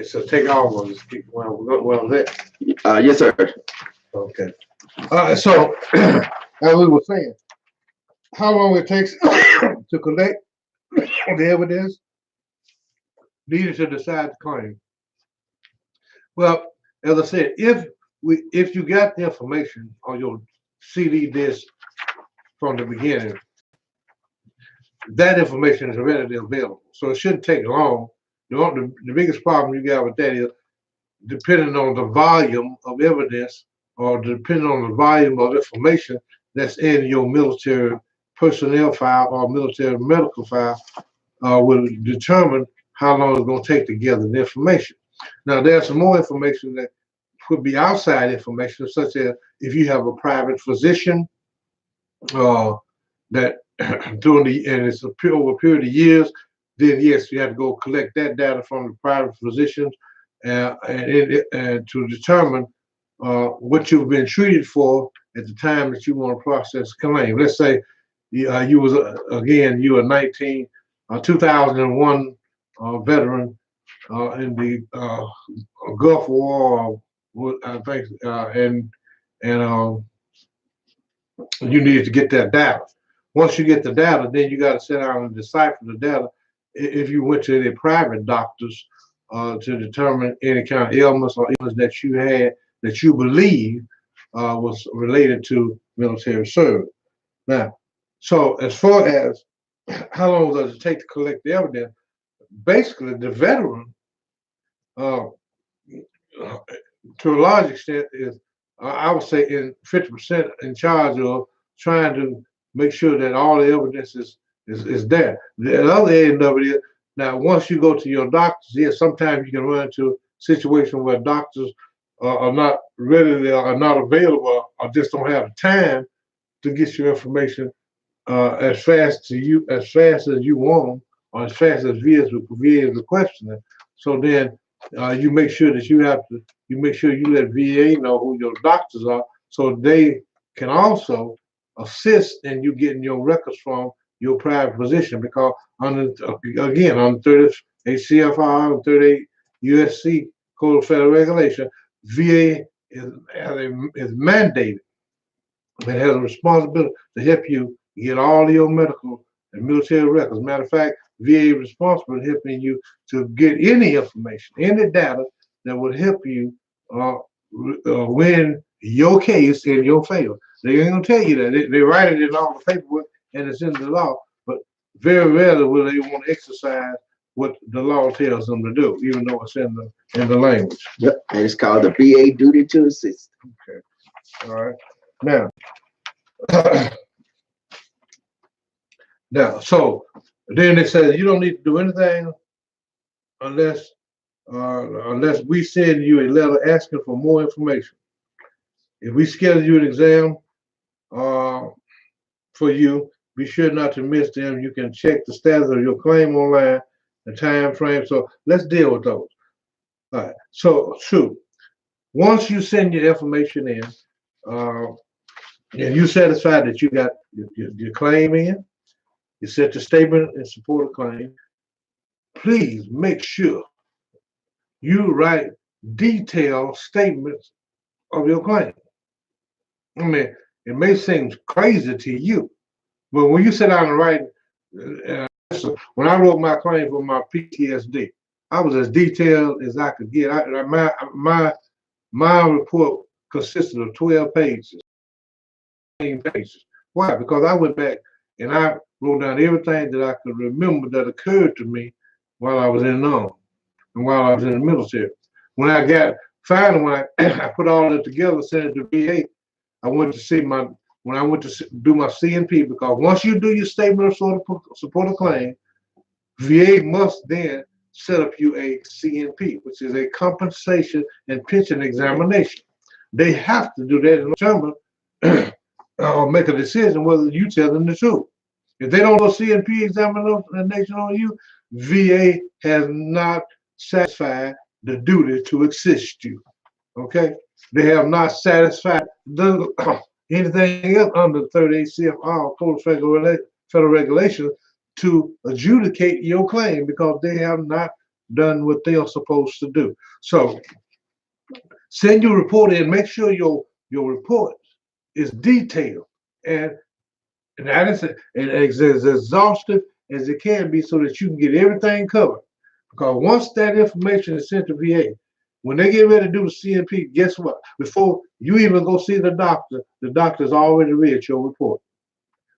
So take all of this. Well, that. Yes, sir. Okay. So, as we were saying, how long it takes to collect the evidence needed to decide the claim. Well, as I said, if you got the information on your CD disc from the beginning, that information is readily available. So it shouldn't take long. The biggest problem you got with that is depending on the volume of evidence or depending on the volume of information that's in your military personnel file or military medical file will determine how long it's going to take to gather the information. Now, there's some more information that could be outside information, such as if you have a private physician that during and it's over a period of years, then yes, you have to go collect that data from the private physicians and to determine what you've been treated for at the time that you want to process a claim. Let's say you was you were 2001 veteran in the Gulf War, I think, and you needed to get that data. Once you get the data, then you got to sit down and decipher the data. If you went to any private doctors to determine any kind of illness or illness that you had that you believe was related to military service. Now, so as far as how long does it take to collect the evidence, basically the veteran, to a large extent, is I would say in 50% in charge of trying to make sure that all the evidence is there. The other end of it is now once you go to your doctors, yes, sometimes you can run into a situation where doctors are not readily or are not available or just don't have time to get your information as fast as you want or as fast as VA is requesting it. So then you make sure that you let VA know who your doctors are so they can also assist in you getting your records from your private physician, because on 38 CFR and 38 USC Code of Federal Regulation, VA is mandated. It has a responsibility to help you get all of your medical and military records. Matter of fact, VA is responsible for helping you to get any information, any data that would help you win your case in your favor. They ain't gonna tell you that. They write it in all the paperwork and it's in the law, but very rarely will they want to exercise what the law tells them to do, even though it's in the language. Yep, and it's called the VA duty to assist. Okay. All right. Now, so then it says you don't need to do anything unless we send you a letter asking for more information. If we schedule you an exam for you, be sure not to miss them. You can check the status of your claim online, the time frame. So let's deal with those. All right. So once you send your information in, and you satisfied that you got your claim in, you set your statement in support of claim, please make sure you write detailed statements of your claim. I mean, it may seem crazy to you, but when you sit down and write, when I wrote my claim for my PTSD, I was as detailed as I could get. My report consisted of 12 pages. Why? Because I went back and I wrote down everything that I could remember that occurred to me while I was in the Army and while I was in the military. When I put all that together, sent it to VA, I went to see when I went to do my CNP, because once you do your statement of support of claim, VA must then set up you a CNP, which is a compensation and pension examination. They have to do that and determine or make a decision whether you tell them the truth. If they don't do a CNP examination on you, VA has not satisfied the duty to assist you. Okay? They have not satisfied anything else under 38 CFR Code of Federal Regulations to adjudicate your claim, because they have not done what they are supposed to do. So send your report in. Make sure your report is detailed and that is and as exhaustive as it can be, so that you can get everything covered. Because once that information is sent to VA, when they get ready to do the CNP, guess what? Before you even go see the doctor's already read your report.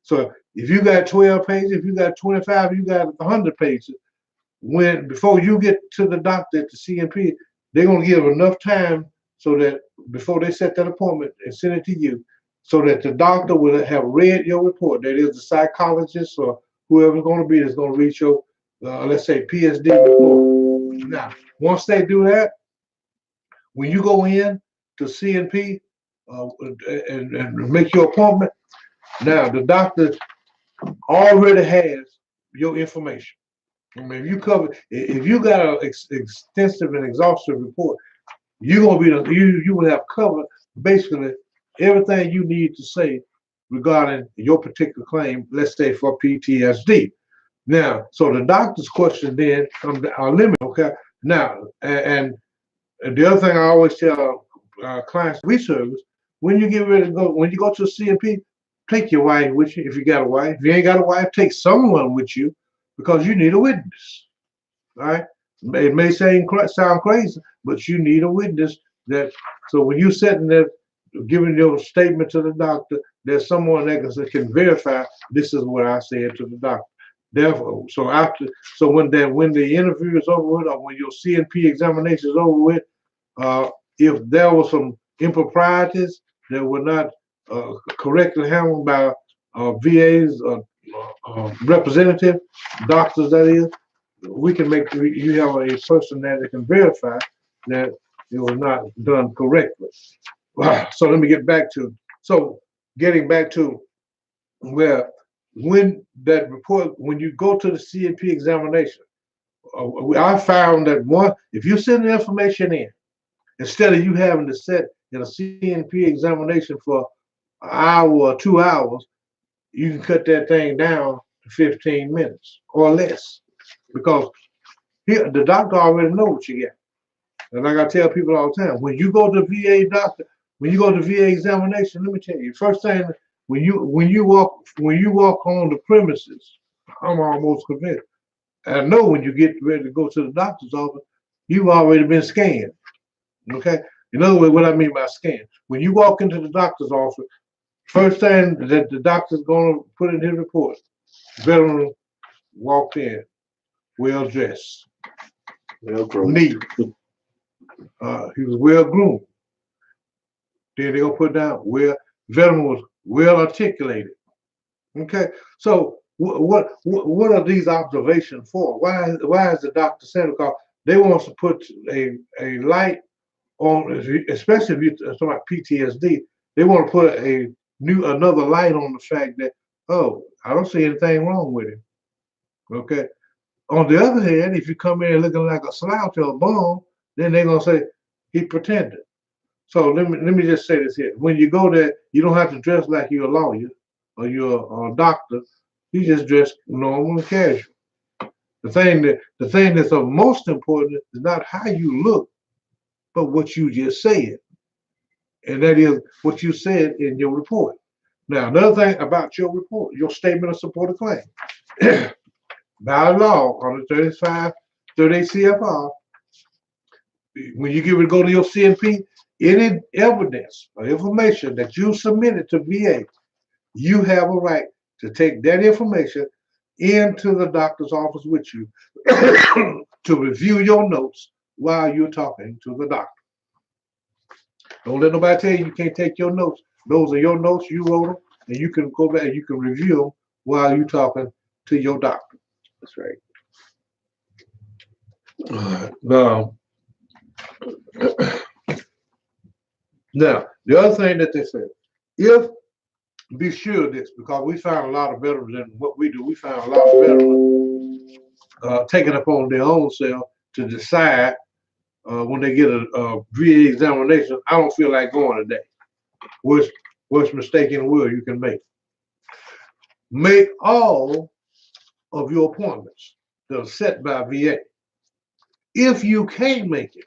So if you got 12 pages, if you got 25, you got 100 pages, when before you get to the doctor at the CNP, they're gonna give enough time so that before they set that appointment and send it to you, so that the doctor will have read your report. That is the psychologist or whoever's gonna be that's gonna read your, let's say PSD report. Now, once they do that, when you go in to CNP and make your appointment, now the doctor already has your information. I mean, if you got an extensive and exhaustive report, you're gonna be you will have covered basically everything you need to say regarding your particular claim. Let's say for PTSD. Now, so the doctor's question then are limited. Okay. Now, and the other thing I always tell clients we service, when you get ready to go, when you go to a CNP, take your wife with you if you got a wife. If you ain't got a wife, take someone with you because you need a witness. All right. It may sound crazy, but you need a witness that so when you're sitting there giving your statement to the doctor, there's someone that can verify this is what I said to the doctor. Therefore, so when the interview is over with, or when your CNP examination is over with, if there were some improprieties that were not correctly handled by VA's representative, doctors that is, we can make you have a person that can verify that it was not done correctly. So let me get back to getting back to where when that report, when you go to the CNP examination, I found that if you send the information in, instead of you having to sit in a CNP examination for an hour or 2 hours, you can cut that thing down to 15 minutes or less, because the doctor already knows what you get. And like I tell people all the time, when you go to VA doctor, when you go to VA examination, let me tell you, first thing when you walk on the premises, I'm almost convinced. I know when you get ready to go to the doctor's office, you've already been scanned. Okay. In other words, what I mean by scan, when you walk into the doctor's office, first thing that the doctor's going to put in his report, veteran walked in, well dressed, neat. He was well groomed. Then they're gonna put down veteran was well articulated. Okay, so what are these observations for? Why is the doctor saying? Because they want to put a light on, especially if you're talking about PTSD. They want to put another light on the fact that, oh, I don't see anything wrong with him. Okay. On the other hand, if you come in looking like a slouch or a bum, then they're gonna say he pretended. So let me just say this here: when you go there, you don't have to dress like you're a lawyer or you're a doctor. You just dress normal and casual. The thing that's of most important is not how you look, but what you just said, and that is what you said in your report. Now, another thing about your report, your statement of support of claim. By law, under 38 CFR, when you go to your CNP, any evidence or information that you submitted to VA, you have a right to take that information into the doctor's office with you to review your notes while you're talking to the doctor. Don't let nobody tell you can't take your notes. Those are your notes, you wrote them, and you can go back and you can review them while you're talking to your doctor. That's right. Now, the other thing that they said, be sure of this, because we found a lot of veterans in what we do. We found a lot of veterans taking upon their own self to decide when they get a VA examination, I don't feel like going today. Worst mistake in the world you can make. Make all of your appointments that are set by VA. If you can't make it,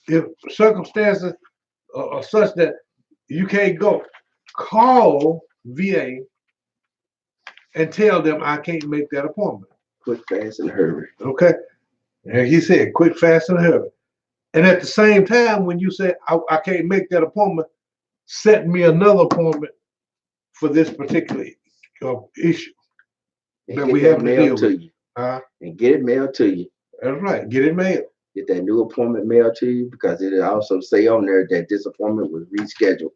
if circumstances are such that you can't go, call VA and tell them I can't make that appointment. Quick, fast, and hurry. Okay. And he said, quick, fast, and hurry. And at the same time, when you say I can't make that appointment, set me another appointment for this particular issue And that get we that have to mailed deal to with. you. Uh, And get it mailed to you. That's right. Get it mailed. Get that new appointment mailed to you, because it'll also say on there that this appointment was rescheduled.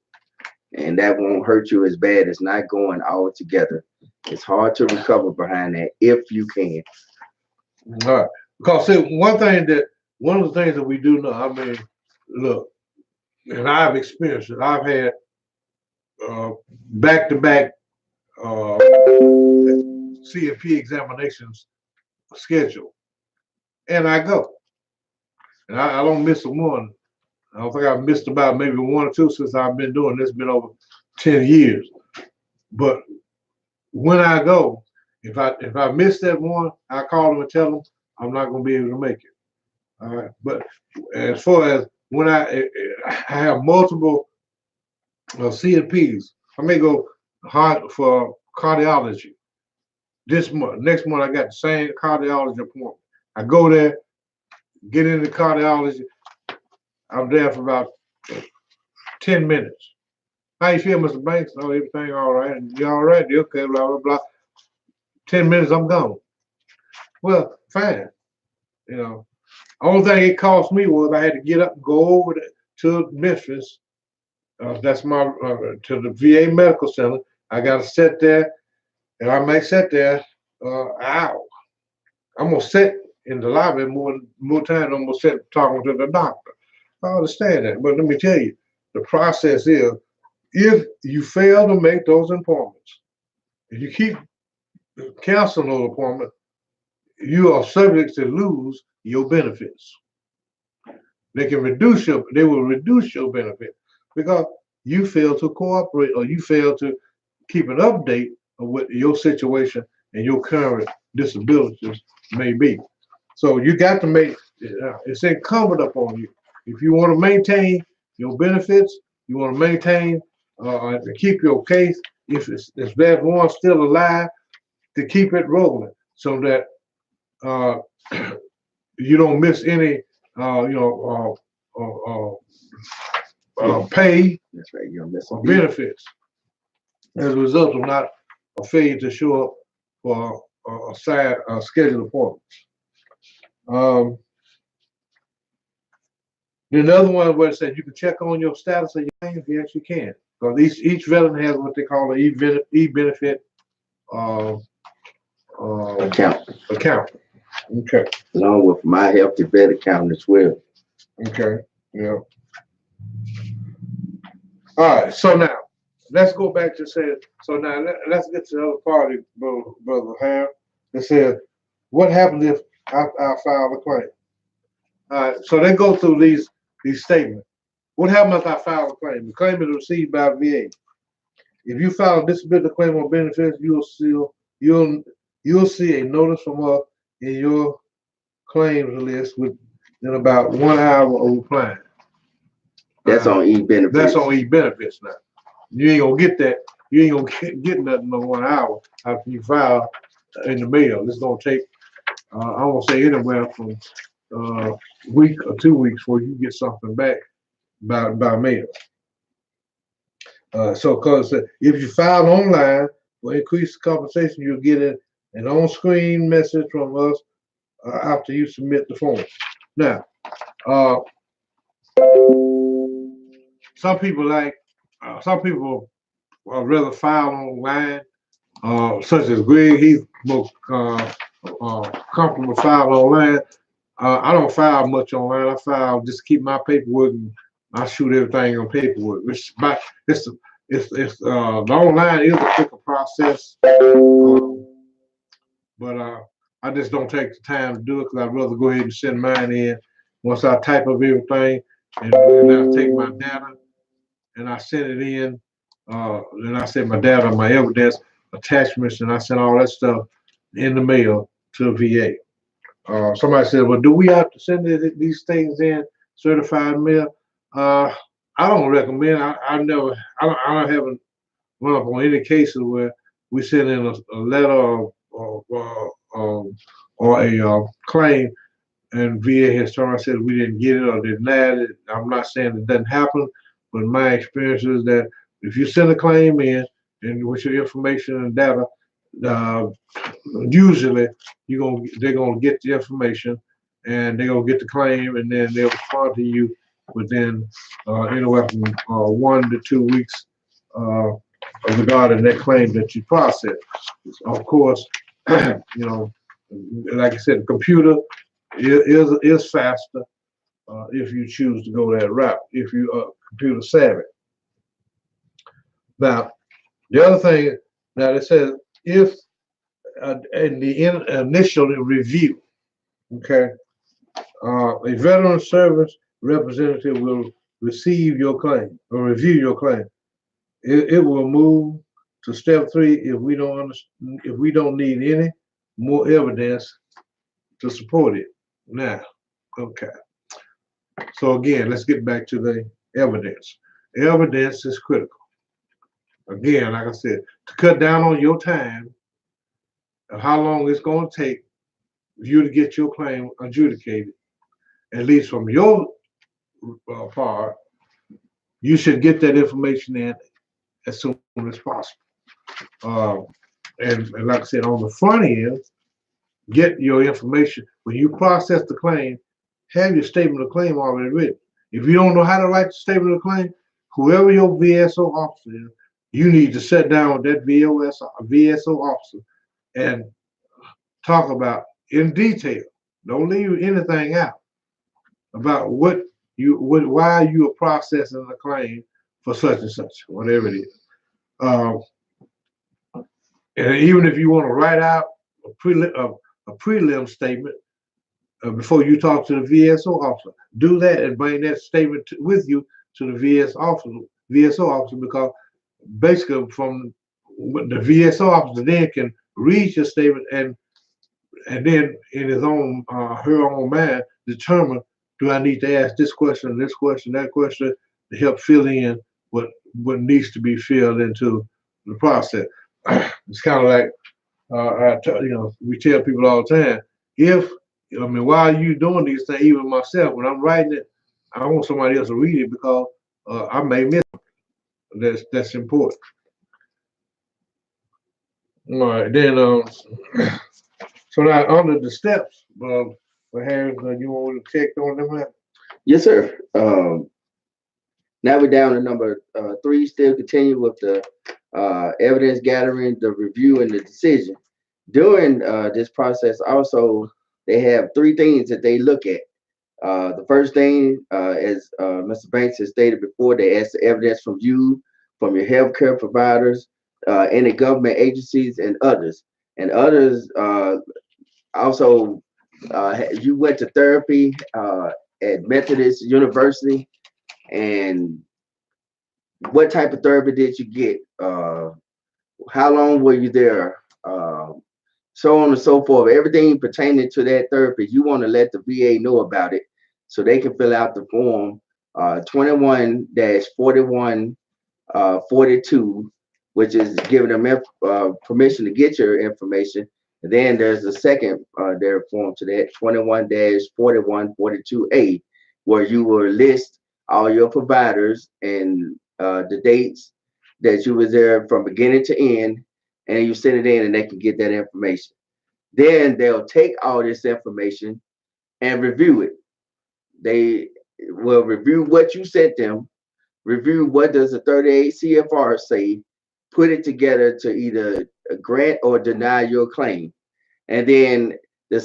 And that won't hurt you as bad as not going altogether. It's hard to recover behind that if you can. All right. Because see, one of the things that we do know, I mean, look, and I've experienced it. I've had back-to-back CFP examinations scheduled, and I go, and I don't miss a one. I don't think I've missed about maybe one or two since I've been doing this. It's been over 10 years. But when I go, if I miss that one, I call them and tell them I'm not going to be able to make it. All right. But as far as when I have multiple CNPs, I may go hard for cardiology. This month, next month, I got the same cardiology appointment. I go there, get into cardiology. I'm there for about 10 minutes. How you feel, Mr. Banks? Oh, everything all right. You all right? You okay? Blah, blah, blah. 10 minutes, I'm gone. Well, fine. You know, only thing it cost me was I had to get up and go over to Memphis. That's my, to the VA Medical Center. I got to sit there, and I may sit there an hour. I'm going to sit in the lobby more time than I'm going to sit talking to the doctor. I understand that, but let me tell you, the process is, if you fail to make those appointments, if you keep canceling those appointments, you are subject to lose your benefits. They will reduce your benefit because you fail to cooperate or you fail to keep an update of what your situation and your current disabilities may be. So you got to make, it's incumbent upon you. If you want to maintain your benefits, you want to maintain to keep your case, if that one's still alive, to keep it rolling so that you don't miss any, pay That's right. You don't miss or a beat. benefits as a result of not a failure to show up for scheduled appointments. Then the other one where it says you can check on your status of your claims. Yes, you can. Because each veteran has what they call an e-benefit Account. Okay. Along with my healthy vet account as well. Okay. Yeah. All right. So now let's go back to say. So now let's get to the other party, brother Ham. It said, what happens if I file a claim? All right. So they go through these statements. What happens if I file a claim? The claim is received by VA. If you file a disability claim on benefits, you'll see a notice from us in your claims list within about 1 hour of replying. That's on e-benefits. That's on e-benefits now. You ain't gonna get that. You ain't gonna get nothing in 1 hour after you file in the mail. It's gonna take, I won't say anywhere from a week or 2 weeks before you get something back by mail. So, because if you file online for increased compensation, you'll get an on-screen message from us after you submit the form. Now, some people rather file online, such as Greg. He's most comfortable filing online. I don't file much online. I file just keep my paperwork, and I shoot everything on paperwork. The online is a quicker process, but I just don't take the time to do it because I'd rather go ahead and send mine in. Once I type up everything, and then I take my data and I send it in. Then I send my data, my evidence, attachments, and I send all that stuff in the mail to VA. Somebody said, well, do we have to send these things in certified mail? I don't recommend. I don't haven't run up on any cases where we send in a letter or a claim and VA has turned and said we didn't get it or denied it. I'm not saying it doesn't happen, but my experience is that if you send a claim in and with your information and data, uh, usually they're gonna get the information and they're gonna get the claim and then they'll respond to you within anywhere from 1 to 2 weeks regarding that claim that you process. Of course, you know, like I said, the computer is faster if you choose to go that route, if you are computer savvy. Now, the other thing that it says, if in the initial review, okay, a veteran service representative will receive your claim or review your claim. It will move to step 3 if we don't need any more evidence to support it. Now, okay. So again, let's get back to the evidence. Evidence is critical. Again, like I said, to cut down on your time of how long it's going to take for you to get your claim adjudicated, at least from your part, you should get that information in as soon as possible. And like I said, on the front end, get your information. When you process the claim, have your statement of claim already written. If you don't know how to write the statement of claim, whoever your VSO officer is, you need to sit down with that VSO officer and talk about in detail. Don't leave anything out about why you are processing the claim for such and such, whatever it is. And even if you want to write out a prelim statement before you talk to the VSO officer, do that and bring that statement with you to the VSO officer, because basically from the VSO officer then can read your statement and then in his own her own mind determine, do I need to ask this question, that question, to help fill in what needs to be filled into the process. It's kind of like we tell people all the time, while you doing these things, even myself, when I'm writing it, I want somebody else to read it because I may miss something. That's important. All right, then so now under the steps, for Harris, you want to check on them? Yes, sir. Now we're down to number 3. Still continue with the evidence gathering, the review, and the decision. During this process, also they have 3 things that they look at. The first thing, as Mr. Banks has stated before, they ask the evidence from you, from your healthcare providers, any government agencies, and others. And others also, you went to therapy at Methodist University, and what type of therapy did you get? How long were you there? So on and so forth. Everything pertaining to that therapy, you want to let the VA know about it so they can fill out the form 21-4142, which is giving them permission to get your information. And then there's the second their form to that, 21-4142A, where you will list all your providers and the dates that you was there from beginning to end, and you send it in and they can get that information. Then they'll take all this information and review it. They will review what you sent them, review what does the 38 CFR say, put it together to either grant or deny your claim. And then the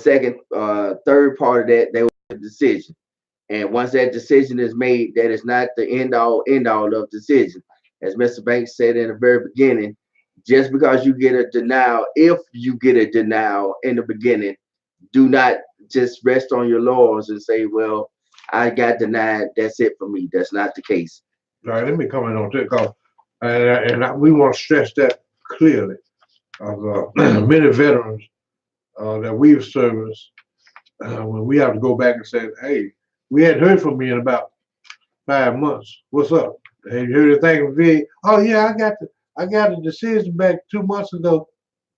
third part of that, they will make a decision. And once that decision is made, that is not the end all of decision. As Mr. Banks said in the very beginning, just because you get a denial, if you get a denial in the beginning, do not just rest on your laurels and say, well, I got denied, that's it for me. That's not the case. All right, let me comment on that, because we want to stress that clearly. Of many veterans that we've serviced, when we have to go back and say, hey, we hadn't heard from you in about 5 months. What's up? Have you heard anything from VA? Oh yeah, I got a decision back 2 months ago.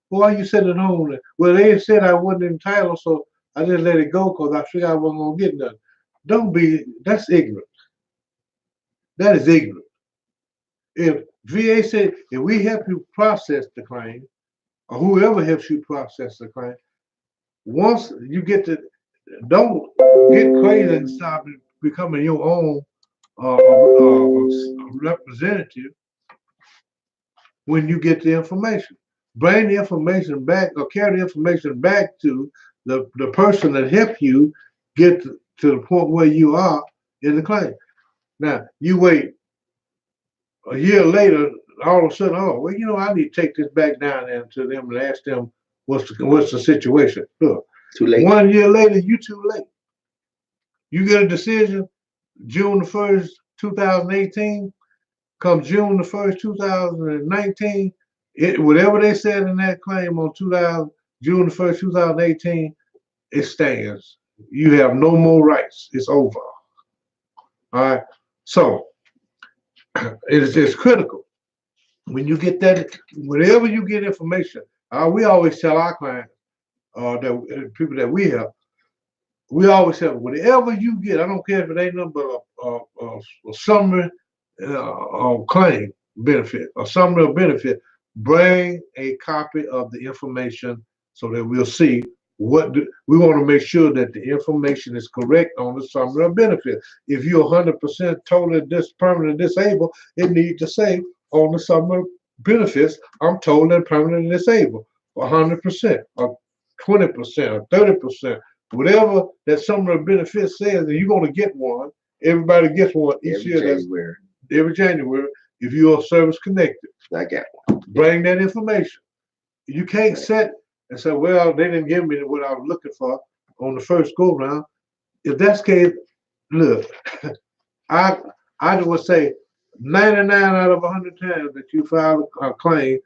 Why you sitting at home? Well, they said I wasn't entitled, so I just let it go because I figured I wasn't gonna get nothing. Don't be. That's ignorant. That is ignorant. If VA said if we help you process the claim, or whoever helps you process the claim, once you get to, don't get crazy and start becoming your own representative when you get the information. Bring the information back or carry the information back to the person that helped you get to the point where you are in the claim. Now, you wait a year later, all of a sudden, oh, well, I need to take this back down there to them and ask them what's the situation. Look, Too late. 1 year later, you too late. You get a decision June the 1st, 2018. Come June the 1st, 2019, whatever they said in that claim on June the 1st, 2018, it stands. You have no more rights. It's over. All right. So it's critical when you get that. Whenever you get information, we always tell our clients, that people that we help, we always tell them, whatever you get, I don't care if it ain't nothing but a summary claim benefit, a summary of benefit, bring a copy of the information so that we'll see we want to make sure that the information is correct on the summary of benefit. If you're 100% totally permanently disabled, it needs to say on the summary of benefits, I'm totally and permanently disabled, 100%, or 20%, or 30%, whatever that summary of benefits says, and you're going to get one. Everybody gets one each year. January. Every January, if you're service connected. I got one. Bring that information. You can't sit and say, well, they didn't give me what I was looking for on the first go round. If that's the case, look, I would say 99 out of 100 times that you file a claim,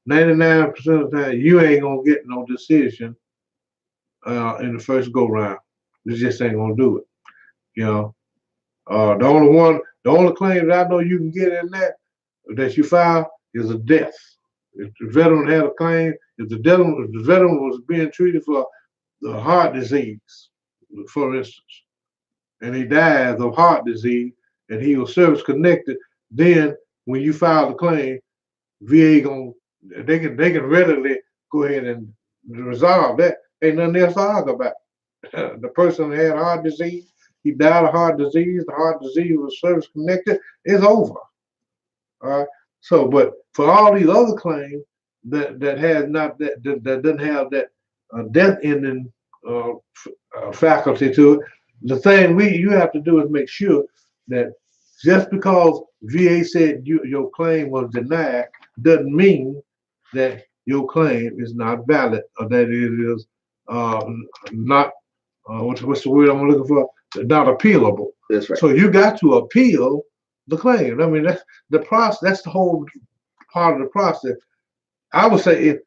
99% of the time, you ain't gonna get no decision in the first go round. You just ain't gonna do it. The only claim that I know you can get in that you file is a death. If the veteran had a claim, if the veteran was being treated for the heart disease, for instance, and he dies of heart disease, and he was service connected, then when you file the claim, VA they can readily go ahead and resolve that. Ain't nothing else to argue about. The person had heart disease, he died of heart disease, the heart disease was service connected, it's over. All right. So, but for all these other claims that has not that doesn't have that death ending faculty to it, the thing you have to do is make sure that just because VA said your claim was denied doesn't mean that your claim is not valid or that it is not what's the word I'm looking for? Not appealable. That's right. So you got to appeal the claim. I mean, that's the process. That's the whole part of the process. I would say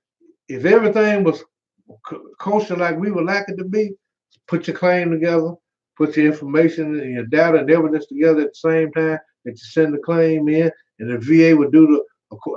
if everything was kosher like we would like it to be, put your claim together, put your information and your data and evidence together at the same time that you send the claim in, and the VA would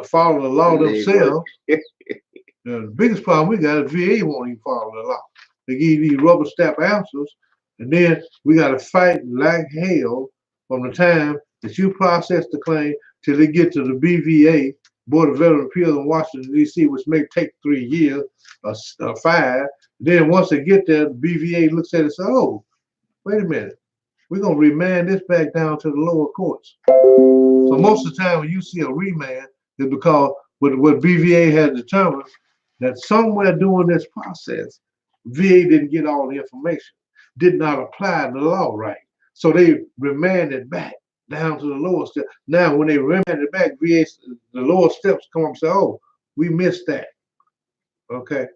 follow the law themselves. The biggest problem we got is VA won't even follow the law. They give you these rubber stamp answers, and then we got to fight like hell from the time that you process the claim till they get to the BVA, Board of Veteran Appeals in Washington, D.C., which may take 3 years or 5. Then once they get there, the BVA looks at it and says, oh, wait a minute, we're going to remand this back down to the lower courts. So most of the time when you see a remand, it's because what BVA has determined that somewhere during this process, VA didn't get all the information, did not apply the law right. So they remanded back down to the lower step. Now, when they remanded back, VA, the lower steps come up and say, oh, we missed that. Okay.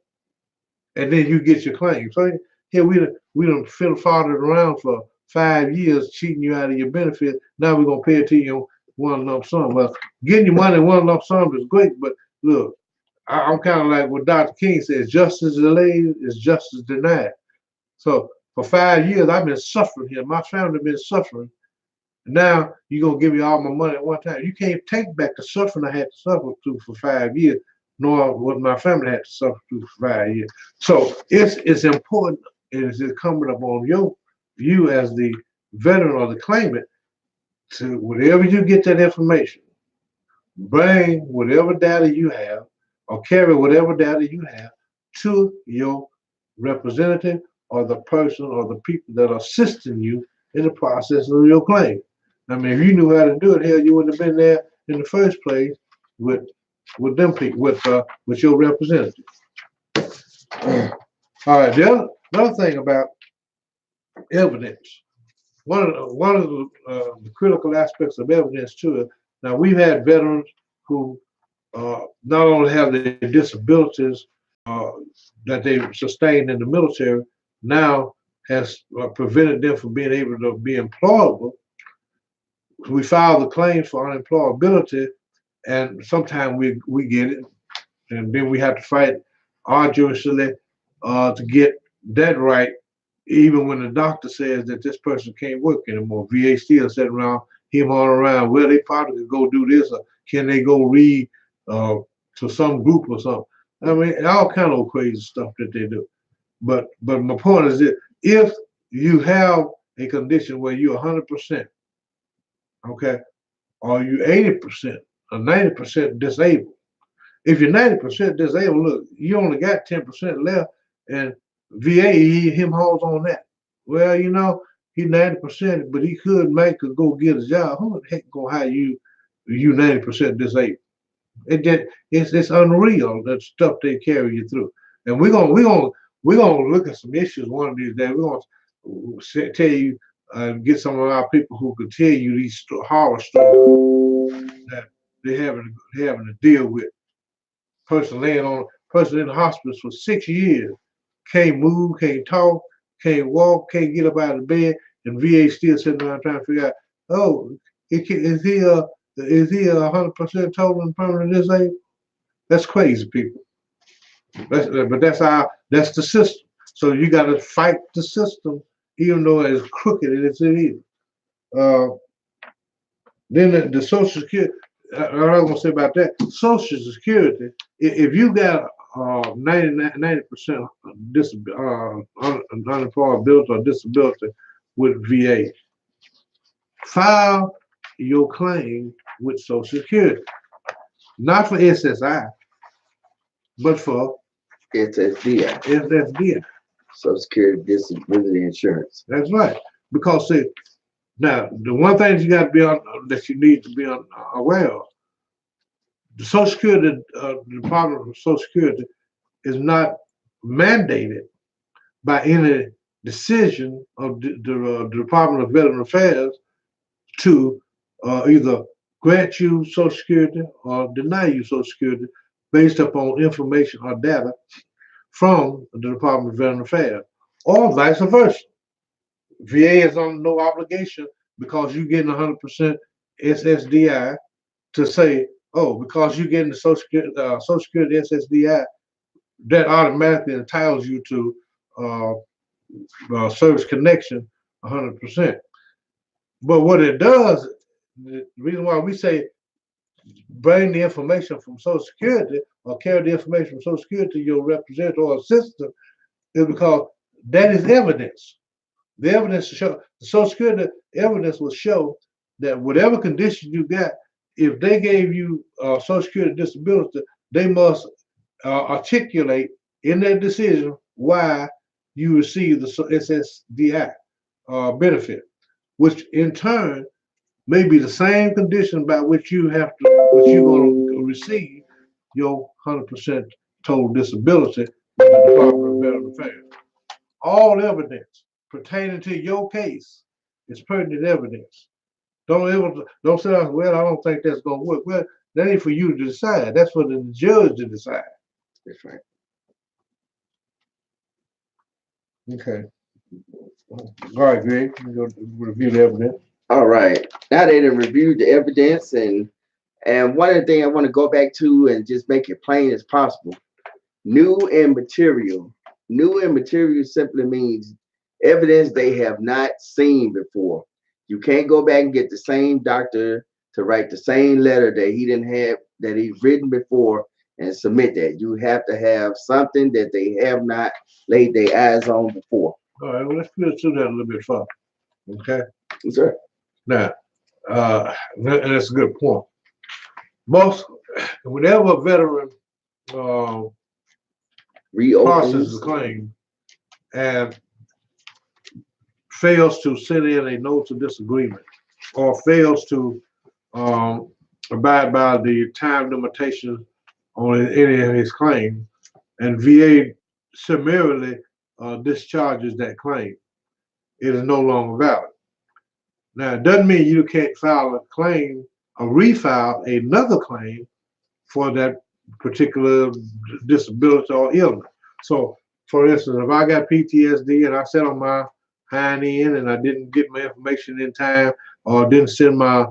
And then you get your claim. So here we done fought it around for 5 years, cheating you out of your benefit. Now we're going to pay it to you one lump sum. Well, getting your money in one lump sum is great, but look, I'm kind of like what Dr. King says, justice delayed is justice denied. So For 5 years, I've been suffering here. My family been suffering. Now you're gonna give me all my money at one time. You can't take back the suffering I had to suffer through for 5 years, nor what my family had to suffer through for 5 years. So it's important, and it's incumbent upon you as the veteran or the claimant to, whenever you get that information, bring whatever data you have or carry whatever data you have to your representative or the person or the people that are assisting you in the process of your claim. I mean, if you knew how to do it, hell, you wouldn't have been there in the first place with them people, with your representative. All right. The other thing about evidence, one of the critical aspects of evidence too. Now we've had veterans who not only have their disabilities uh, that they sustained in the military, now has prevented them from being able to be employable. We file the claims for unemployability, and sometimes we get it, and then we have to fight arduously to get that right. Even when the doctor says that this person can't work anymore, VA still sitting around him all around. Well, they probably could go do this, or can they go read to some group or something? I mean, all kind of crazy stuff that they do. But my point is that if you have a condition where you're 100%, okay, or you 80% or 90% disabled. If you're 90% disabled, look, you only got 10% left, and VA him holds on that. Well, he's 90%, but he could go get a job. Who the heck gonna hire you? You 90% disabled. It's unreal that stuff they carry you through. And we're gonna look at some issues one of these days. We're gonna tell you, get some of our people who could tell you these horror stories that they're having to deal with. Person in the hospital for 6 years, can't move, can't talk, can't walk, can't get up out of bed, and VA still sitting around trying to figure out, oh, is he 100% total and permanent disabled? That's crazy, people. But that's the system. So you got to fight the system, even though as crooked as it is. Then the Social Security. What I was gonna say about that, Social Security. If you got 90% unemployability or disability with VA, file your claim with Social Security, not for SSI, but for SSDI, SSDI. Social Security Disability Insurance. That's right. Because see, now the one thing you got to be that you need to be aware of, the Social Security, the Department of Social Security is not mandated by any decision of the Department of Veteran Affairs to either grant you Social Security or deny you Social Security based upon information or data from the Department of Veteran Affairs, or vice versa. VA is under no obligation because you're getting 100% SSDI to say, oh, because you're getting the Social Security SSDI, that automatically entitles you to service connection 100%. But what it does, the reason why we say bring the information from Social Security or carry the information from Social Security to your representative or assistant is because that is evidence. The evidence to show, the Social Security evidence will show that whatever condition you got, if they gave you Social Security disability, they must articulate in their decision why you receive the SSDI benefit, which in turn may be the same condition by which you're going to receive your 100% total disability with the Department of Veteran Affairs. All evidence pertaining to your case is pertinent evidence. Don't say, well, I don't think that's going to work. Well, that ain't for you to decide. That's for the judge to decide. That's right. Okay. All right, Greg, you go review the evidence. All right. Now they done reviewed the evidence, and one of the things I want to go back to and just make it plain as possible. New and material. New and material simply means evidence they have not seen before. You can't go back and get the same doctor to write the same letter that he didn't have that he's written before and submit that. You have to have something that they have not laid their eyes on before. All right, well, let's get into that a little bit further. Okay. Yes, sir. Now, and that's a good point. Whenever a veteran processes a claim and fails to send in a notice of disagreement or fails to abide by the time limitation on any of his claims, and VA summarily discharges that claim, it is no longer valid. Now, it doesn't mean you can't file a claim or refile another claim for that particular disability or illness. So, for instance, if I got PTSD and I sat on my hind end and I didn't get my information in time or didn't send my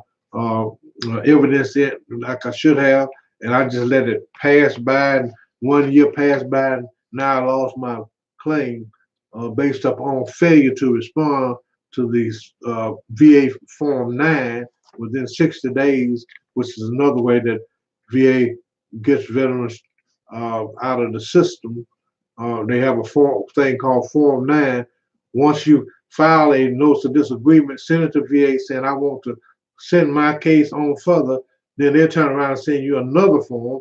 evidence in like I should have, and I just let it pass by, and 1 year passed by, and now I lost my claim based upon failure to respond to the VA Form 9 within 60 days, which is another way that VA gets veterans out of the system. They have a thing called Form 9. Once you file a notice of disagreement, send it to VA saying, I want to send my case on further, then they'll turn around and send you another form,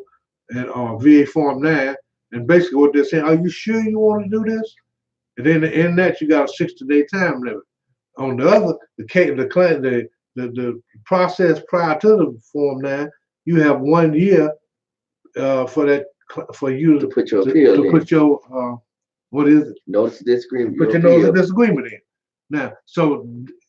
and VA Form 9. And basically what they're saying, are you sure you want to do this? And then in that, you got a 60-day time limit. On the other, the process prior to the Form 9, you have 1 year for you to put your appeal to put your what is it? Notice of disagreement. Put your notice of disagreement in. Now, so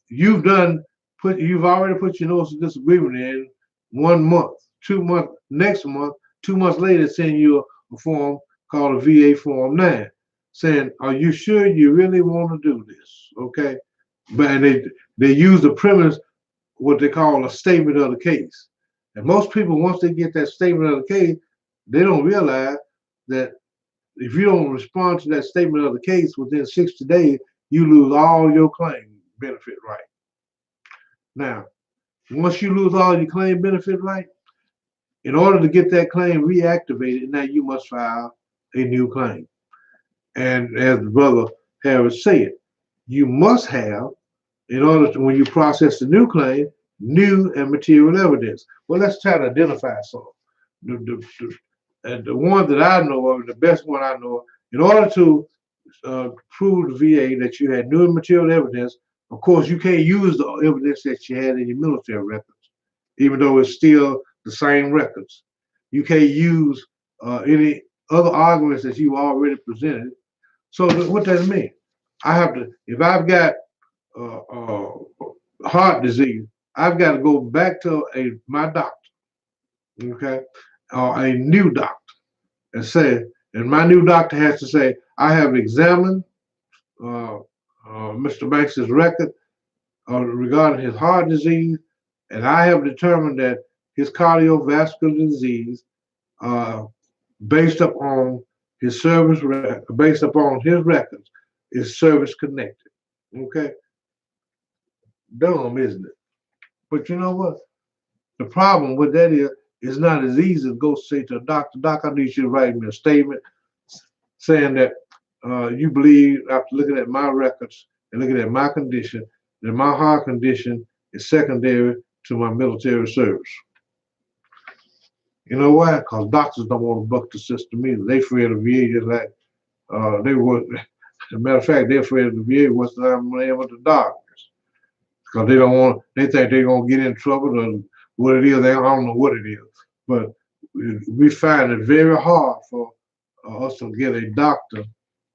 you've already put your notice of disagreement in 1 month, 2 months, next month, 2 months later, send you a form called a VA Form 9, saying, are you sure you really want to do this? Okay. But they use the premise, what they call a statement of the case. And most people, once they get that statement of the case, they don't realize that if you don't respond to that statement of the case within 60 days, you lose all your claim benefit right. Now, once you lose all your claim benefit right, in order to get that claim reactivated, now you must file a new claim. And as Brother Harris said, you must have, in order to, when you process the new claim, new and material evidence. Well, let's try to identify some. The one that I know of, the best one I know of, in order to prove the VA that you had new and material evidence, of course, you can't use the evidence that you had in your military records, even though it's still the same records. You can't use any other arguments that you already presented. So what does it mean? I have to, if I've got heart disease, I've got to go back to my doctor, okay, or a new doctor, and say, and my new doctor has to say, I have examined Mr. Banks's record regarding his heart disease, and I have determined that his cardiovascular disease, based upon his service, based upon his records, is service connected. Okay, dumb, isn't it? But you know what? The problem with that is, it's not as easy to go say to a doctor, Doc, I need you to write me a statement saying that you believe, after looking at my records and looking at my condition, that my heart condition is secondary to my military service. You know why? Because doctors don't want to buck the system either. They afraid of VA just like they were. As a matter of fact, they're afraid of the VA what's the name with the doctors. Because they don't want, they think they're going to get in trouble or what it is. I don't know what it is. But we find it very hard for us to get a doctor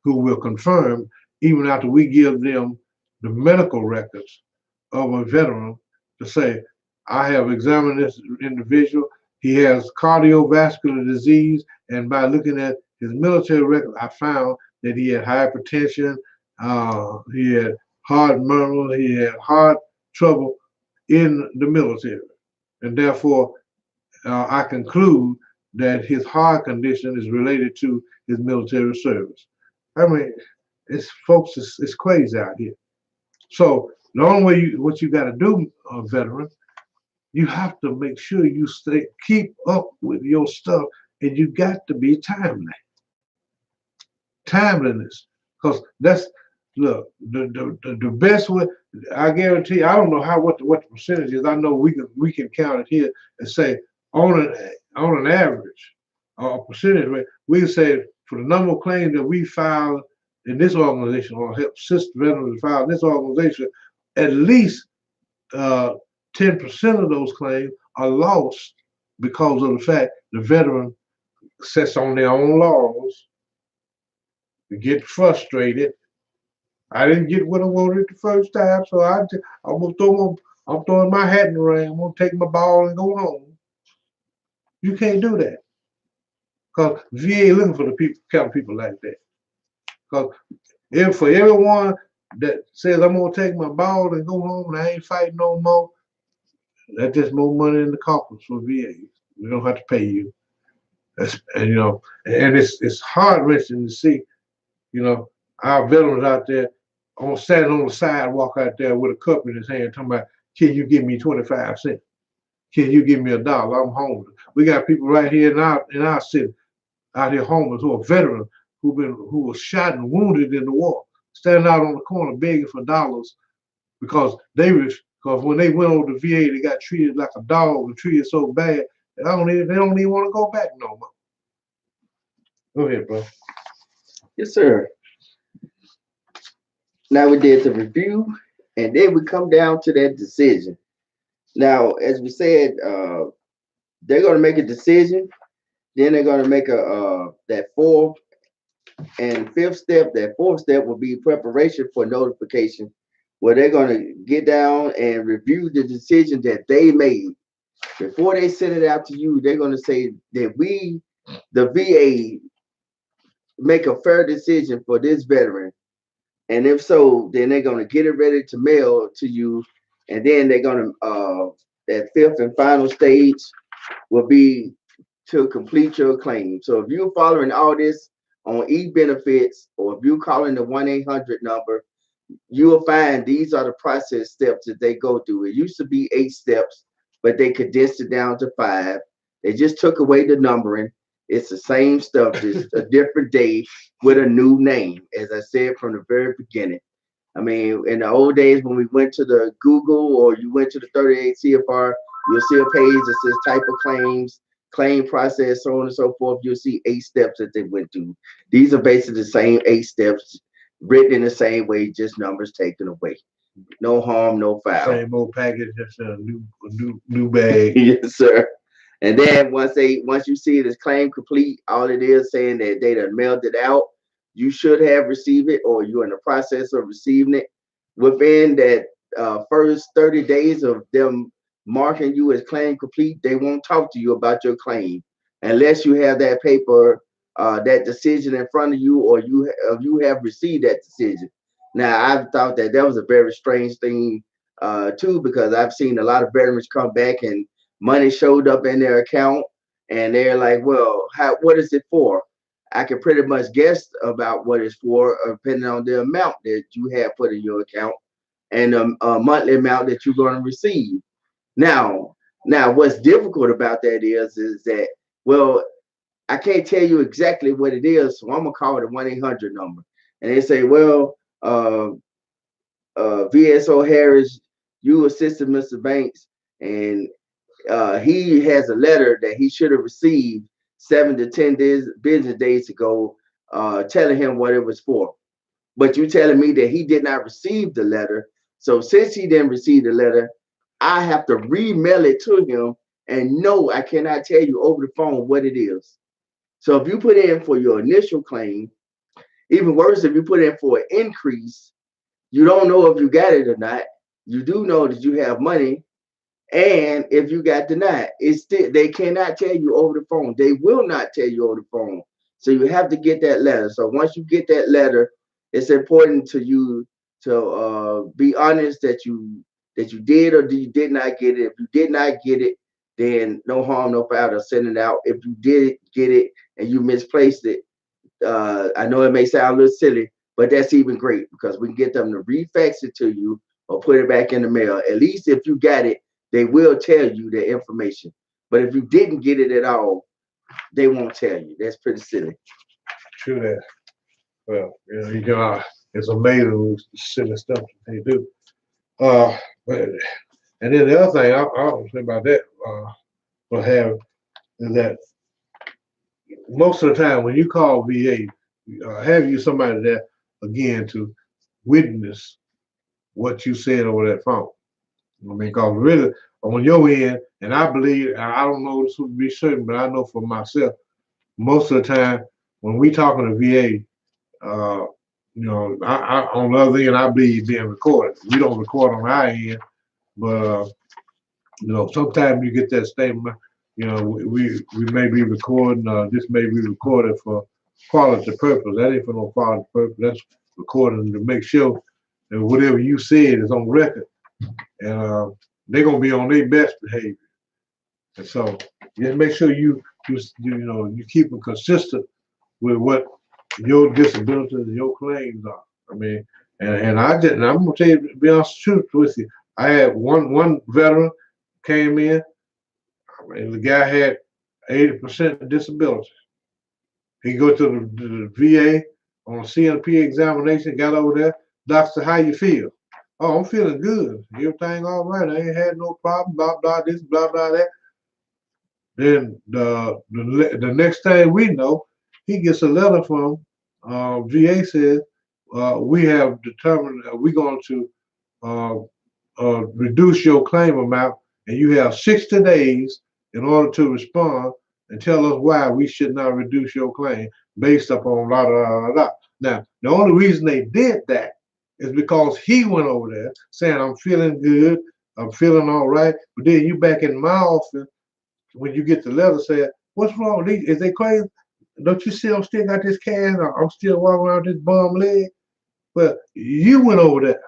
who will confirm, even after we give them the medical records of a veteran, to say, I have examined this individual. He has cardiovascular disease, and by looking at his military record, I found that he had hypertension, he had heart murmur, he had heart trouble in the military, and therefore I conclude that his heart condition is related to his military service. I mean, It's folks, it's crazy out here. So the only way what you got to do, veteran, you have to make sure you keep up with your stuff, and you got to be timely, timeliness, because that's look the best way. I guarantee. I don't know what the percentage is. I know we can count it here and say on an average, or percentage rate, we can say for the number of claims that we file in this organization or help assist veterans file in this organization, at least 10% of those claims are lost because of the fact the veteran sets on their own laws, they get frustrated. I didn't get what I wanted the first time, so I'm throwing my hat in the ring. I'm gonna take my ball and go home. You can't do that because VA looking for the people, kind of people like that. Because if for everyone that says I'm gonna take my ball and go home and I ain't fighting no more, that's just more money in the coffers for VA. We don't have to pay you. And and it's heart wrenching to see, our veterans out there standing on the sidewalk out there with a cup in his hand, talking about, "Can you give me 25 cents? Can you give me $1? I'm homeless." We got people right here in our city out here homeless who are veterans who were shot and wounded in the war, standing out on the corner begging for dollars because because when they went over to VA, they got treated like a dog and treated so bad they don't even want to go back no more. Go ahead, bro. Yes, sir. Now we did the review, and then we come down to that decision. Now, as we said, they're going to make a decision. Then they're going to make that fourth and fifth step. That fourth step will be preparation for notification, where they're going to get down and review the decision that they made. Before they send it out to you, they're going to say that we, the VA, make a fair decision for this veteran. And if so, then they're going to get it ready to mail to you. And then they're going to, that fifth and final stage will be to complete your claim. So if you're following all this on e-benefits, or if you're calling the 1-800 number, you will find these are the process steps that they go through. It used to be 8 steps, but they condensed it down to 5. They just took away the numbering. It's the same stuff, just a different day with a new name, as I said from the very beginning. I mean, in the old days when we went to the Google or you went to the 38 CFR, you'll see a page that says type of claims, claim process, so on and so forth. You'll see 8 steps that they went through. These are basically the same 8 steps, written in the same way, just numbers taken away. No harm, no foul. Same old package, just a new bag. Yes, sir. And then once you see this claim complete, all it is saying that they done mailed it out, you should have received it, or you're in the process of receiving it. Within that first 30 days of them marking you as claim complete, they won't talk to you about your claim unless you have that paper, that decision in front of you, or you have received that decision. Now, I've thought that was a very strange thing too, because I've seen a lot of veterans come back and money showed up in their account, and they're like, "Well, what is it for?" I can pretty much guess about what it's for, depending on the amount that you have put in your account and the monthly amount that you're going to receive. Now, what's difficult about that is that, well, I can't tell you exactly what it is, so I'm gonna call it a 1-800 number, and they say, "Well, VSO Harris, you assisted Mr. Banks, and he has a letter that he should have received 7 to 10 days, business days ago, telling him what it was for. But you telling me that he did not receive the letter. So since he didn't receive the letter, I have to remail it to him. And no, I cannot tell you over the phone what it is. So if you put in for your initial claim, even worse, if you put in for an increase, you don't know if you got it or not. You do know that you have money. And if you got denied, it's still, they cannot tell you over the phone. They will not tell you over the phone. So you have to get that letter. So once you get that letter, it's important to you to be honest that you did or you did not get it. If you did not get it, then no harm, no foul to send it out. If you did get it and you misplaced it, I know it may sound a little silly, but that's even great because we can get them to refax it to you or put it back in the mail. At least if you got it, they will tell you the information. But if you didn't get it at all, they won't tell you. That's pretty silly. True that. Well, it's amazing the silly stuff that they do. But, and then the other thing I don't say about that, will have is that most of the time when you call VA, have you somebody there again to witness what you said over that phone. I mean, because really on your end, and I believe I don't know this would be certain, but I know for myself, most of the time when we talking to VA, I on the other end, I believe being recorded. We don't record on our end, but sometimes you get that statement. We may be recording. This may be recorded for quality purpose. That ain't for no quality purpose. That's recording to make sure that whatever you said is on record, and they're gonna be on their best behavior. And so, just make sure you keep them consistent with what your disabilities and your claims are. I mean, and I'm gonna tell you, to be honest truth with you, I had one veteran came in, and the guy had 80% disability. He go to the VA on a CNP examination, got over there, doctor, how you feel? Oh, I'm feeling good. Everything all right. I ain't had no problem, blah, blah, this, blah, blah, that. Then the next thing we know, he gets a letter from VA says, we have determined we're going to reduce your claim amount, and you have 60 days in order to respond and tell us why we should not reduce your claim based upon blah, blah, blah, blah. Now, the only reason they did that is because he went over there saying, I'm feeling good, I'm feeling all right. But then you back in my office, when you get the letter saying, what's wrong with these? Is they crazy? Don't you see I'm still got this cast? I'm still walking around this bum leg? Well, you went over there,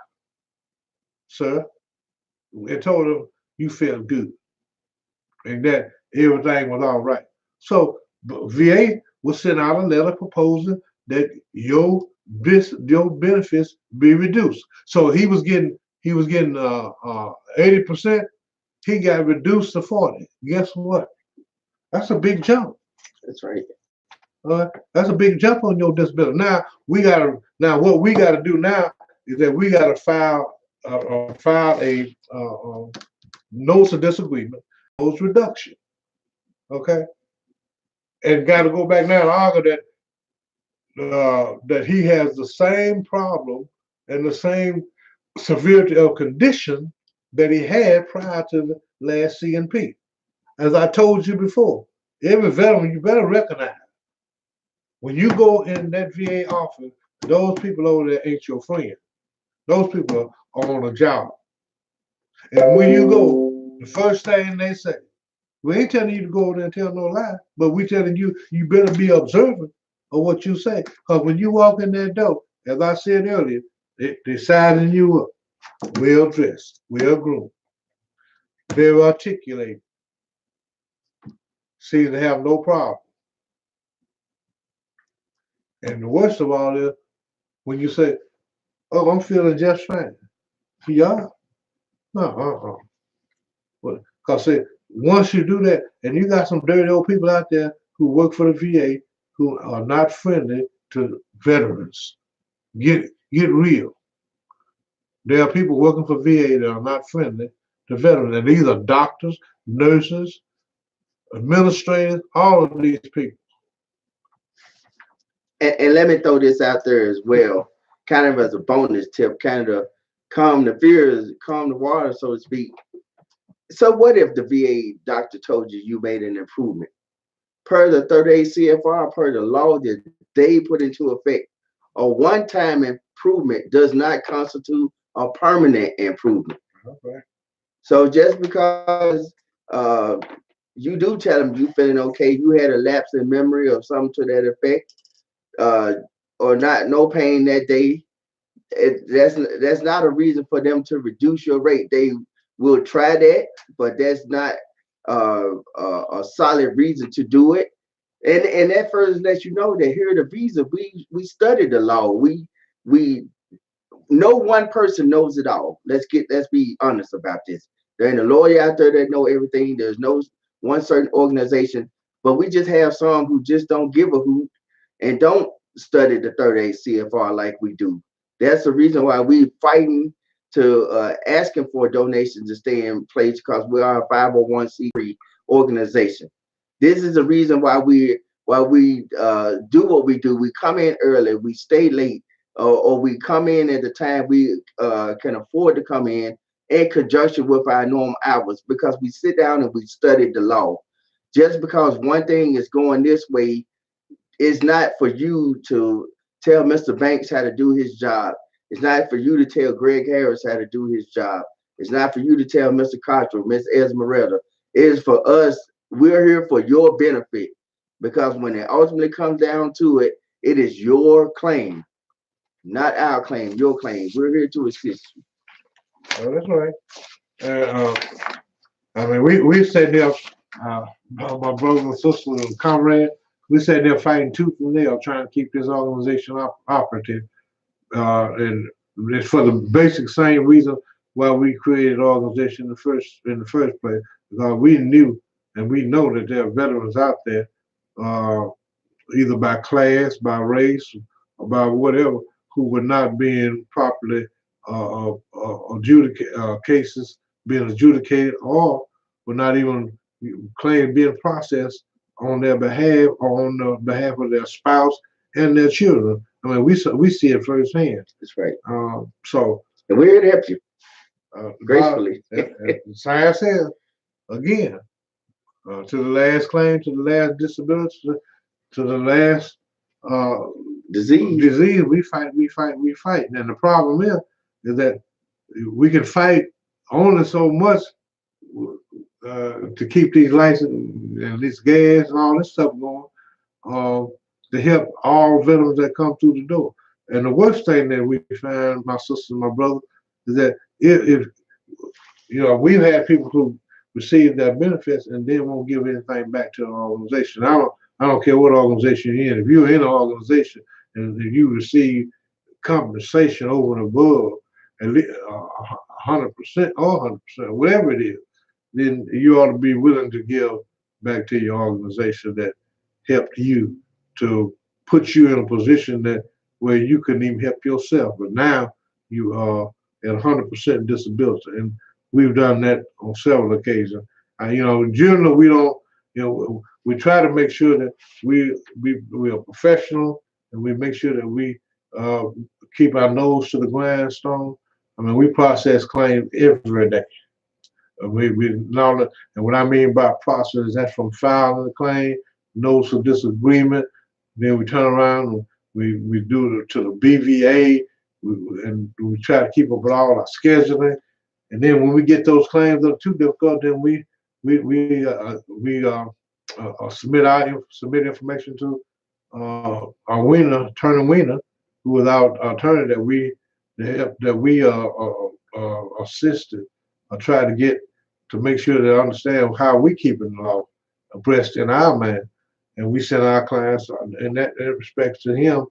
sir, and told them you felt good and that everything was all right. So VA will send out a letter proposing that your benefits be reduced. So he was getting 80%. He got reduced to 40. Guess what? That's a big jump. That's right. That's a big jump on your disability. Now what we gotta do now is that we gotta file a notice of disagreement, notice reduction. Okay, and got to go back now and argue that he has the same problem and the same severity of condition that he had prior to the last CNP. As I told you before, every veteran, you better recognize when you go in that VA office, those people over there ain't your friend. Those people are on a job. And when you go, the first thing they say, we ain't telling you to go over there and tell no lie, but we telling you, you better be observant of what you say. Because when you walk in that door, as I said earlier, they're sizing you up, well dressed, well groomed, very articulated, seems to have no problem. And the worst of all is when you say, oh, I'm feeling just fine. Yeah? No, because once you do that, and you got some dirty old people out there who work for the VA who are not friendly to veterans. Get real. There are people working for VA that are not friendly to veterans, and these are doctors, nurses, administrators, all of these people. And let me throw this out there as well, kind of as a bonus tip, kind of calm the fears, calm the water, so to speak. So what if the VA doctor told you made an improvement? Per the 38 CFR, per the law that they put into effect, a one-time improvement does not constitute a permanent improvement. Okay. So just because you do tell them you feeling okay, you had a lapse in memory or something to that effect, or no pain that day, that's not a reason for them to reduce your rate. They will try that, but that's not a solid reason to do it. And that further lets you know that here at the visa, we studied the law. We no one person knows it all. Let's be honest about this. There ain't a lawyer out there that know everything. There's no one certain organization, but we just have some who just don't give a hoot and don't study the 38 CFR like we do. That's the reason why we fighting to asking for donations to stay in place, because we are a 501c3 organization. This is the reason why we do what we do. We come in early, we stay late, or we come in at the time we can afford to come in conjunction with our normal hours, because we sit down and we study the law. Just because one thing is going this way, it's not for you to tell Mr. Banks how to do his job. It's not for you to tell Greg Harris how to do his job. It's not for you to tell Mr. Cottrell, Ms. Esmeralda. It is for us. We're here for your benefit, because when it ultimately comes down to it, it is your claim, not our claim, your claim. We're here to assist you. Oh, that's right. I mean, we sat there, my brothers and sisters and comrades, we sat there fighting tooth and nail trying to keep this organization operative. And it's for the basic same reason why we created the organization in the first place, because we knew and we know that there are veterans out there, either by class, by race, or by whatever, who were not being properly cases being adjudicated, or were not even claimed being processed on their behalf or on the behalf of their spouse and their children. I mean, we see it firsthand. That's right. So, and we're here to help you gracefully. Like I said, again, to the last claim, to the last disability, to the last disease, we fight. And the problem is that we can fight only so much to keep these licenses and this gas and all this stuff going, to help all veterans that come through the door. And the worst thing that we find, my sister and my brother, is that if you know, we've had people who receive their benefits and then won't give anything back to the organization. I don't care what organization you're in. If you're in an organization and if you receive compensation over and above at least 100% or 100%, whatever it is, then you ought to be willing to give back to your organization that helped you to put you in a position that where you couldn't even help yourself. But now you are at 100% disability, and we've done that on several occasions. You know, generally we don't. You know, we try to make sure that we are professional, and we make sure that we keep our nose to the grindstone. I mean, we process claims every day. We not, and what I mean by process, that's from filing the claim, notice of disagreement, then we turn around and we do it to the BVA, and we try to keep up with all our scheduling. And then when we get those claims that are too difficult, then we submit information to our Weiner, Turner Weiner, who was our attorney that we assisted or try to get to make sure they understand how we keep the law abreast in our mind. And we send our clients in that respect to him,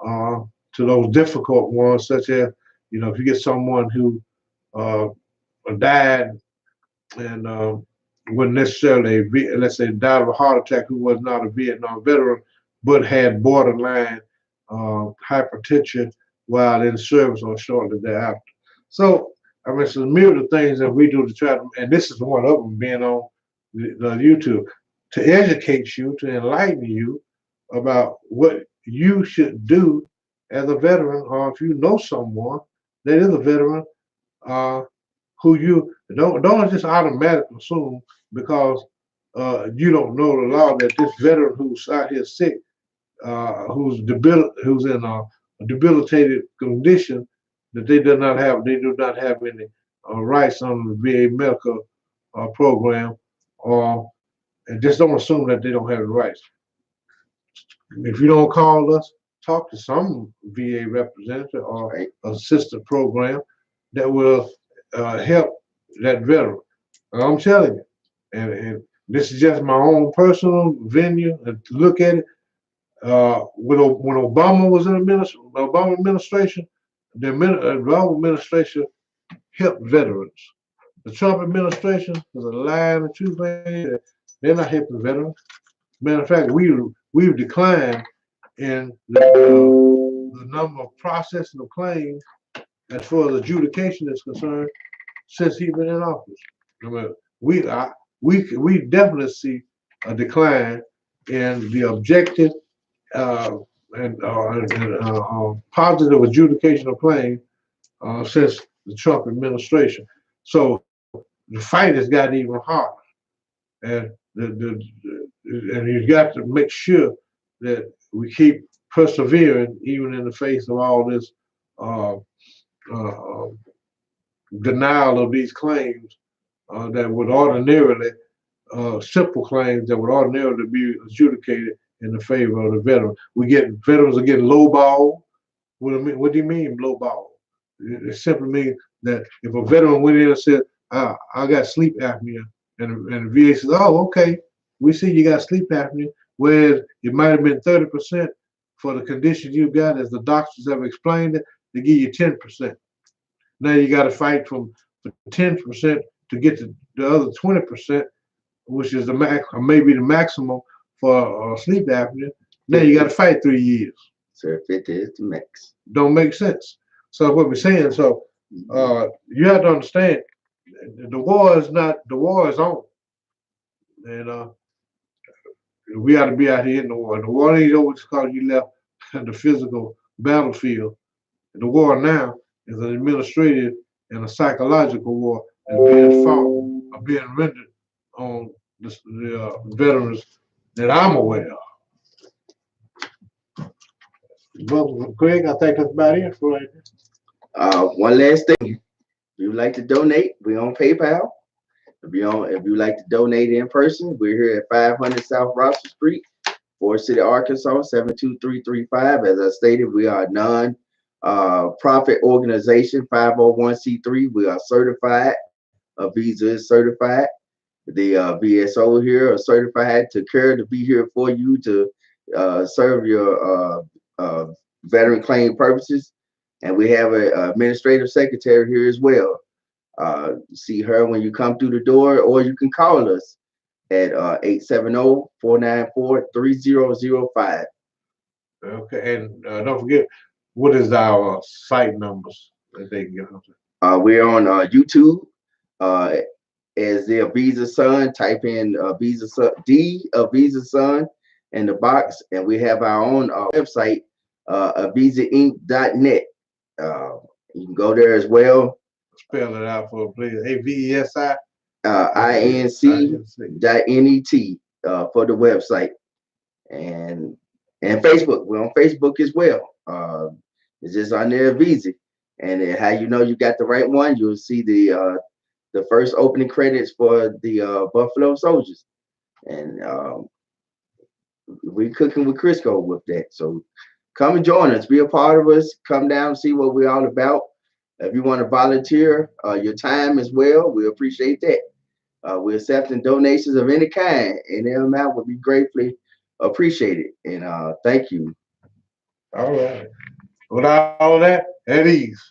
to those difficult ones, such as, you know, if you get someone who died and wasn't necessarily, let's say, died of a heart attack, who was not a Vietnam veteran, but had borderline hypertension while in service or shortly thereafter. So, I mean, it's a myriad of things that we do to try to, and this is one of them, being on the YouTube, to educate you, to enlighten you about what you should do as a veteran, or if you know someone that is a veteran, who you don't just automatically assume because you don't know the law that this veteran who's out here sick, who's in a debilitated condition, that they do not have any rights on the VA medical program, and just don't assume that they don't have the rights. If you don't call us, talk to some VA representative or assistant program that will help that veteran. I'm telling you, and this is just my own personal venue to look at it. when Obama was in the Obama administration, the Obama administration helped veterans. The Trump administration is a lie and the truth ain't. They're not helping veterans. Matter of fact, we've declined in the number of processing of claims as far as adjudication is concerned since he's been in office. I mean, we definitely see a decline in the objective and positive adjudication of claims since the Trump administration. So the fight has gotten even harder, and and you've got to make sure that we keep persevering even in the face of all this uh, uh, denial of these claims that would ordinarily simple claims that would ordinarily be adjudicated in the favor of the veteran. Veterans are getting lowballed. What do you mean lowball? It simply means that if a veteran went in and said, I got sleep apnea, and the VA says, oh, okay, we see you got sleep apnea, whereas it might have been 30% for the condition you got, as the doctors have explained it, they give you 10%. Now you got to fight from 10% to get to the other 20%, which is the max, or maybe the maximum for sleep apnea. Now you got to fight 3 years. So 50 is the max. Don't make sense. So what we're saying, so you have to understand, the war is on, and we ought to be out here in the war. The war ain't over just because you left the physical battlefield. The war now is an administrative and a psychological war that's being fought or being rendered on the veterans that I'm aware of. Well, Craig, I think that's about it for right now. One last thing. If you would like to donate, we're on PayPal. If you like to donate in person, we're here at 500 South Rosser Street, Forest City, Arkansas, 72335. As I stated, we are a non-profit organization, 501c3. We are certified. Visa is certified. The VSO here are certified to care to be here for you to serve your veteran claim purposes. And we have an administrative secretary here as well. See her when you come through the door, or you can call us at 870-494-3005. Okay, and don't forget, what is our site numbers that they can get on? We're on YouTube as the Visa Sun. Type in Visa Sun, Visa Sun in the box, and we have our own website, VisaInc.net. You can go there as well. Spell it out for please. AVESI INC.net for the website, and Facebook. We're on Facebook as well. It's just on there, Visa. And how you know you got the right one, you'll see the first opening credits for the Buffalo Soldiers, and we're cooking with Crisco with that. So come and join us, be a part of us. Come down, see what we're all about. If you want to volunteer your time as well, we appreciate that. We're accepting donations of any kind, and the amount would be gratefully appreciated. And thank you. All right. Without all that, at ease.